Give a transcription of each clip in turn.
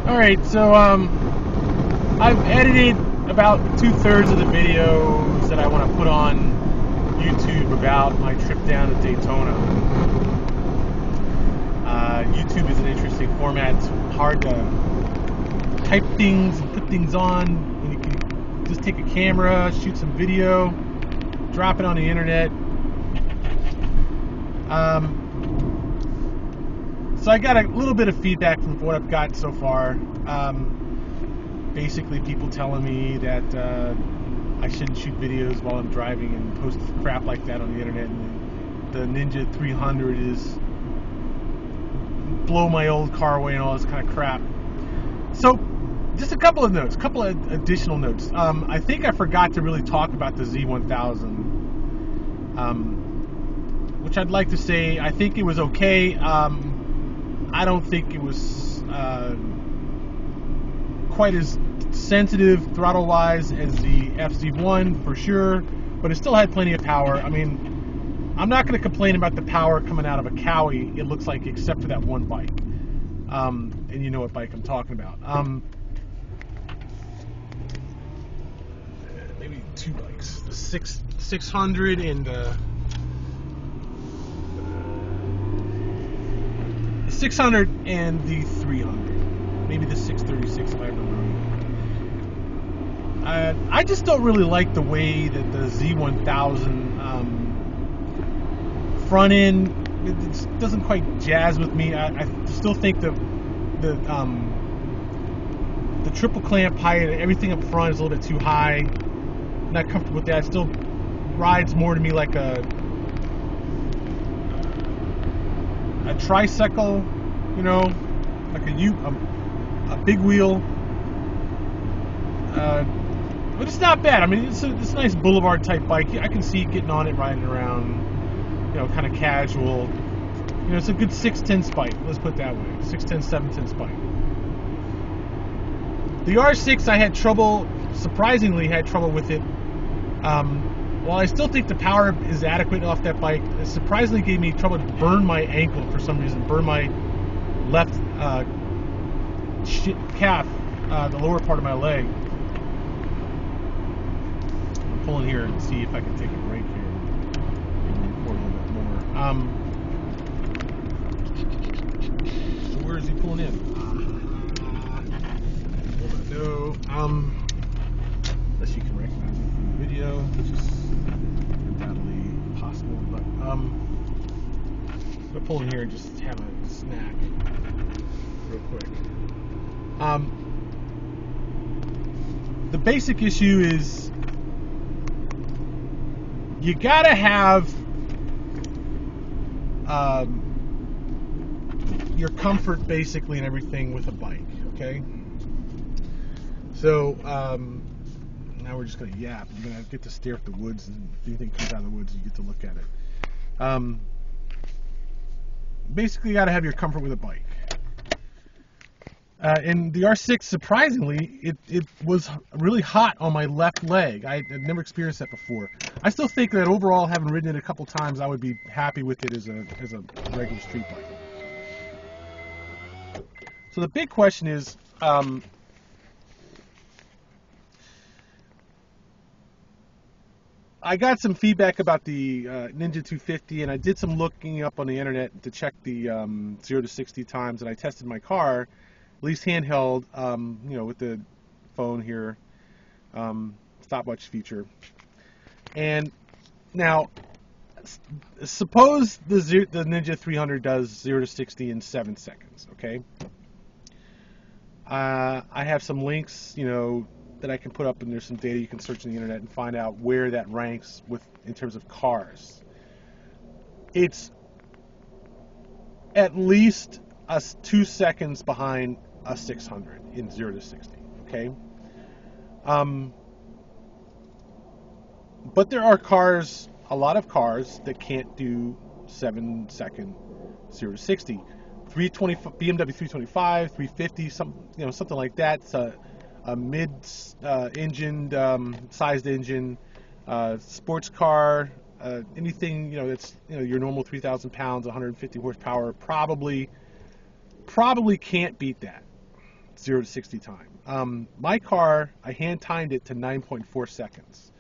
Alright, so I've edited about 2/3 of the videos that I want to put on YouTube about my trip down to Daytona. YouTube is an interesting format. It's hard to type things and put things on, and you can just take a camera, shoot some video, drop it on the internet. So I got a little bit of feedback from what I've got so far. Basically, people telling me that I shouldn't shoot videos while I'm driving and post crap like that on the internet. And the Ninja 300 is blow my old car away and all this kind of crap. So, just a couple of notes, a couple of additional notes. I think I forgot to really talk about the Z1000, which I'd like to say I think it was okay. I don't think it was quite as sensitive throttle-wise as the FZ1 for sure, but it still had plenty of power. I mean, I'm not going to complain about the power coming out of a Kawis, it looks like, except for that one bike. And you know what bike I'm talking about. Maybe two bikes, the 600 and the 600 and the 300, maybe the 636 if I remember. I just don't really like the way that the Z1000 front end, it doesn't quite jazz with me. I still think the triple clamp height and everything up front is a little bit too high. I'm not comfortable with that. It still rides more to me like a tricycle, you know, like a big wheel. But it's not bad. I mean, it's a nice boulevard type bike. I can see getting on it, riding around, you know, kind of casual. You know, it's a good 610 spike. Let's put it that way. 610, 710 spike. The R6, I had trouble, surprisingly had trouble with it. While I still think the power is adequate off that bike, it surprisingly gave me trouble to burn my ankle for some reason. Burn my left calf, the lower part of my leg. I'm pulling here and see if I can take a break here and record a little bit more. So where is he pulling in? No. Unless you can recognize me from the video, which is undoubtedly possible. But I'm gonna pull in here and just have a snack real quick. The basic issue is you gotta have your comfort basically and everything with a bike, okay? So now we're just gonna yap. You're gonna get to stare at the woods, and if anything comes out of the woods, you get to look at it. Basically, you gotta have your comfort with a bike. And the R6, surprisingly, it was really hot on my left leg. I had never experienced that before. I still think that overall, having ridden it a couple times, I would be happy with it as a regular street bike. So the big question is, I got some feedback about the Ninja 250, and I did some looking up on the internet to check the 0 to 60 times, and I tested my car, at least handheld, you know, with the phone here, stopwatch feature. And now, suppose the Ninja 300 does 0 to 60 in 7 seconds, okay? I have some links, you know, that I can put up, and there's some data you can search on the internet and find out where that ranks in terms of cars. It's at least 2 seconds behind a 600 in 0 to 60, okay? But there are cars, a lot of cars, that can't do 7-second 0 to 60. 320 BMW 325, 350, something like that. It's a mid-engined, sized engine, sports car, anything, you know, that's, you know, your normal 3,000 pounds, 150 horsepower, probably can't beat that. 0 to 60 time. My car, I hand timed it to 9.4 seconds.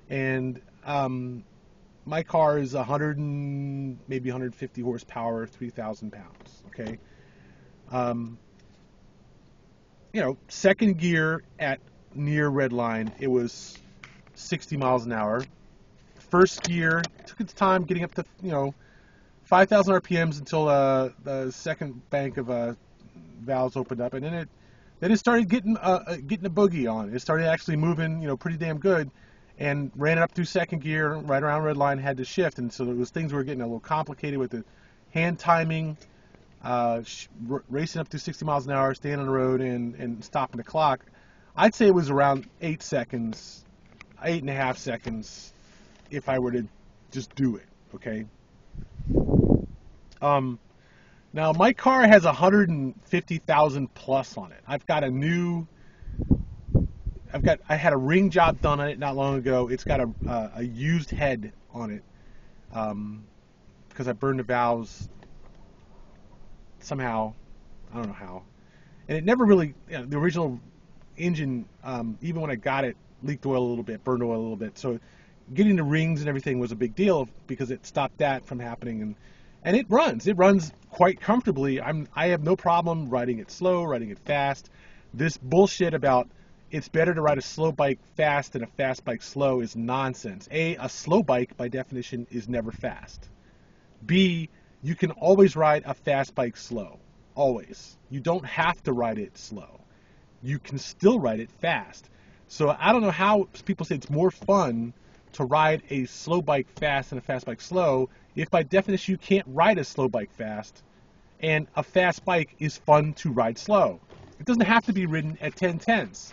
And my car is 100 and maybe 150 horsepower, 3,000 pounds. Okay. Second gear at near red line, it was 60 miles an hour. First gear took its time getting up to 5,000 RPMs until the second bank of valves opened up, and then it started getting a boogie on. It started actually moving, pretty damn good, and ran it up through second gear, right around red line, had to shift, and so those things were getting a little complicated with the hand timing, racing up to 60 miles an hour, staying on the road, and stopping the clock. I'd say it was around 8 seconds, 8.5 seconds, if I were to just do it. Okay. Now my car has 150,000 plus on it. I had a ring job done on it not long ago. It's got a used head on it because I burned the valves somehow. I don't know how. And it never really, the original engine, even when I got it, leaked oil a little bit, burned oil a little bit. So getting the rings and everything was a big deal because it stopped that from happening. And it runs. It runs quite comfortably. I have no problem riding it slow, riding it fast. This bullshit about it's better to ride a slow bike fast than a fast bike slow is nonsense. A slow bike, by definition, is never fast. B, you can always ride a fast bike slow. Always. You don't have to ride it slow. You can still ride it fast. So I don't know how people say it's more fun to ride a slow bike fast than a fast bike slow, if by definition you can't ride a slow bike fast, and a fast bike is fun to ride slow. It doesn't have to be ridden at 10/10ths.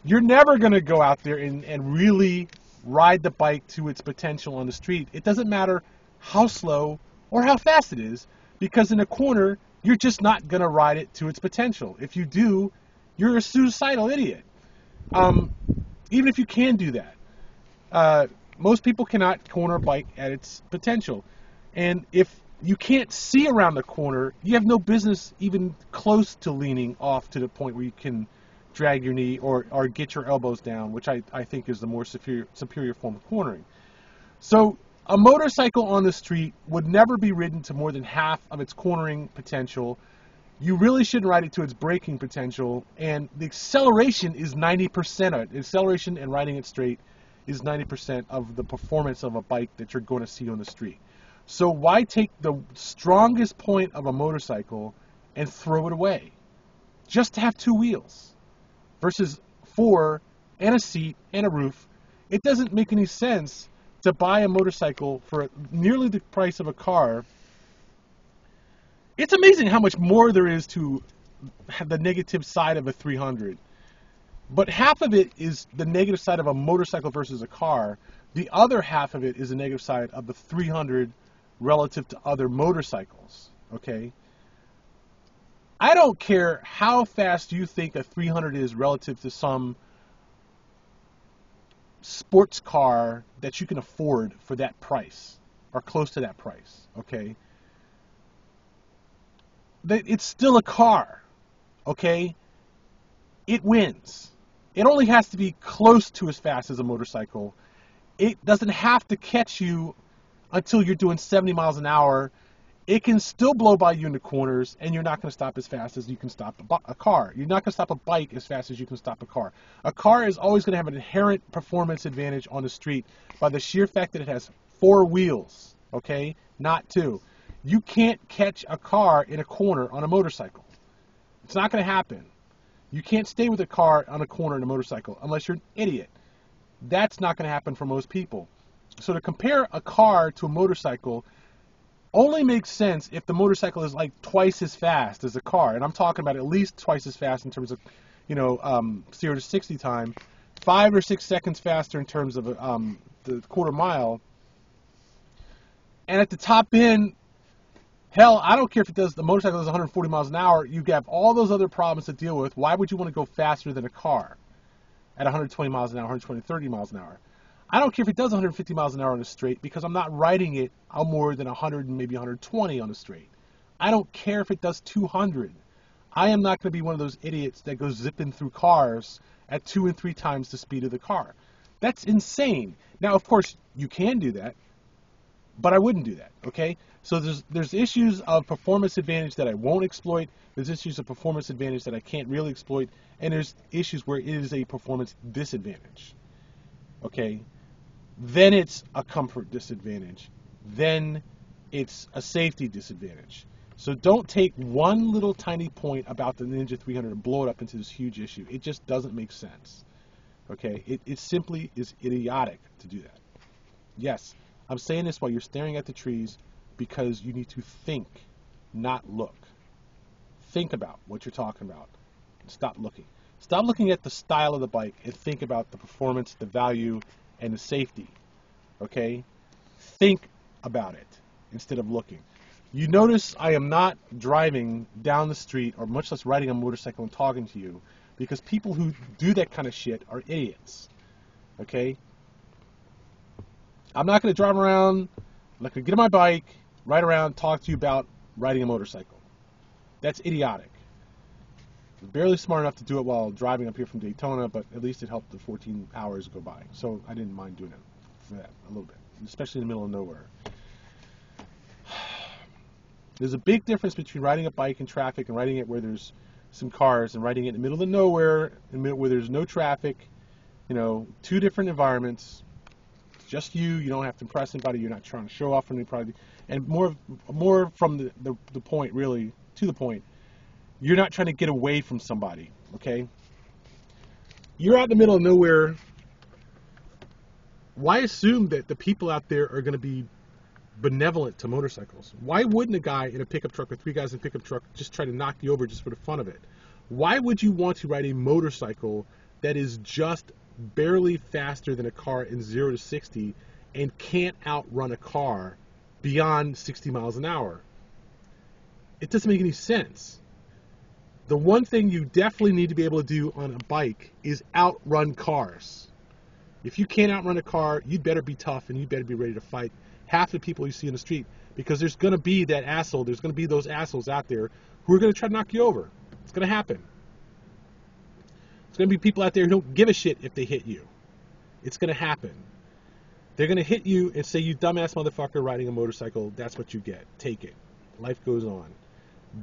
You're never going to go out there and really ride the bike to its potential on the street. It doesn't matter how slow or how fast it is, because in a corner, you're just not going to ride it to its potential. If you do, you're a suicidal idiot. Even if you can do that. Most people cannot corner a bike at its potential. And if you can't see around the corner, you have no business even close to leaning off to the point where you can drag your knee or get your elbows down, which I think is the more superior form of cornering. So a motorcycle on the street would never be ridden to more than half of its cornering potential. You really shouldn't ride it to its braking potential, and the acceleration is 90% of it. The acceleration and riding it straight is 90% of the performance of a bike that you're going to see on the street. So why take the strongest point of a motorcycle and throw it away just to have two wheels versus four and a seat and a roof? It doesn't make any sense to buy a motorcycle for nearly the price of a car. It's amazing how much more there is to have the negative side of a 300. But half of it is the negative side of a motorcycle versus a car. The other half of it is the negative side of the 300 relative to other motorcycles. Okay? I don't care how fast you think a 300 is relative to some sports car that you can afford for that price or close to that price. Okay? It's still a car. Okay? It wins. It only has to be close to as fast as a motorcycle. It doesn't have to catch you until you're doing 70 miles an hour. It can still blow by you in the corners, and you're not going to stop as fast as you can stop a car. You're not going to stop a bike as fast as you can stop a car. A car is always going to have an inherent performance advantage on the street by the sheer fact that it has four wheels, okay, not two. You can't catch a car in a corner on a motorcycle. It's not going to happen. You can't stay with a car on a corner in a motorcycle unless you're an idiot. That's not going to happen for most people. So to compare a car to a motorcycle only makes sense if the motorcycle is like twice as fast as a car. And I'm talking about at least twice as fast in terms of, 0 to 60 time, 5 or 6 seconds faster in terms of the quarter mile. And at the top end, hell, I don't care if the motorcycle does 140 miles an hour. You have all those other problems to deal with. Why would you want to go faster than a car at 120 miles an hour, 120, 30 miles an hour? I don't care if it does 150 miles an hour on the straight because I'm not riding it more than 100 and maybe 120 on the straight. I don't care if it does 200. I am not going to be one of those idiots that goes zipping through cars at 2 and 3 times the speed of the car. That's insane. Now, of course, you can do that, but I wouldn't do that, okay? So there's issues of performance advantage that I won't exploit. There's issues of performance advantage that I can't really exploit. And there's issues where it is a performance disadvantage, okay? Then it's a comfort disadvantage. Then it's a safety disadvantage. So don't take one little tiny point about the Ninja 300 and blow it up into this huge issue. It just doesn't make sense, okay? It simply is idiotic to do that. Yes, I'm saying this while you're staring at the trees because you need to think, not look. Think about what you're talking about. Stop looking. Stop looking at the style of the bike and think about the performance, the value, and the safety, okay? Think about it instead of looking. You notice I am not driving down the street or much less riding a motorcycle and talking to you because people who do that kind of shit are idiots, okay? I'm not going to drive around, I'm not going to get on my bike, ride around, talk to you about riding a motorcycle. That's idiotic. I'm barely smart enough to do it while driving up here from Daytona, but at least it helped the 14 hours go by. So I didn't mind doing it for that a little bit, especially in the middle of nowhere. There's a big difference between riding a bike in traffic and riding it where there's some cars and riding it in the middle of nowhere, where there's no traffic, you know, 2 different environments. It's just you don't have to impress anybody, you're not trying to show off on anybody. And more from the point, really, to the point, you're not trying to get away from somebody, okay? You're out in the middle of nowhere. Why assume that the people out there are going to be benevolent to motorcycles? Why wouldn't a guy in a pickup truck or 3 guys in a pickup truck just try to knock you over just for the fun of it? Why would you want to ride a motorcycle that is just barely faster than a car in 0 to 60 and can't outrun a car beyond 60 miles an hour? It doesn't make any sense. The one thing you definitely need to be able to do on a bike is outrun cars. If you can't outrun a car, you'd better be tough and you better be ready to fight half the people you see in the street, because there's going to be that asshole, there's going to be those assholes out there who are going to try to knock you over. It's going to happen. There's going to be people out there who don't give a shit if they hit you. It's going to happen. They're going to hit you and say, you dumbass motherfucker riding a motorcycle, that's what you get. Take it. Life goes on.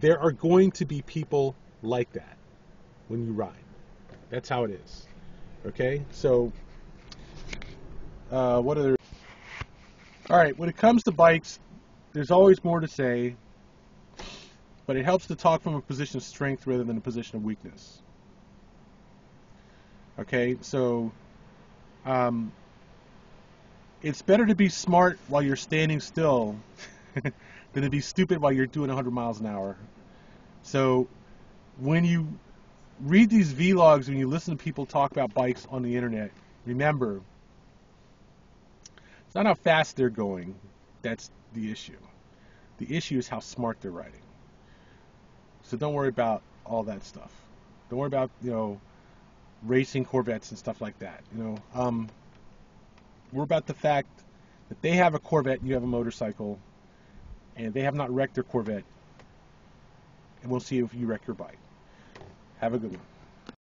There are going to be people like that when you ride. That's how it is. Okay? So, what other... All right, when it comes to bikes, there's always more to say, but it helps to talk from a position of strength rather than a position of weakness. Okay, so it's better to be smart while you're standing still than to be stupid while you're doing 100 miles an hour. So when you read these vlogs, when you listen to people talk about bikes on the internet, remember, it's not how fast they're going that's the issue. The issue is how smart they're riding. So don't worry about all that stuff. Don't worry about, racing Corvettes and stuff like that. We're about the fact that they have a Corvette and you have a motorcycle, and they have not wrecked their Corvette, and we'll see if you wreck your bike. Have a good one.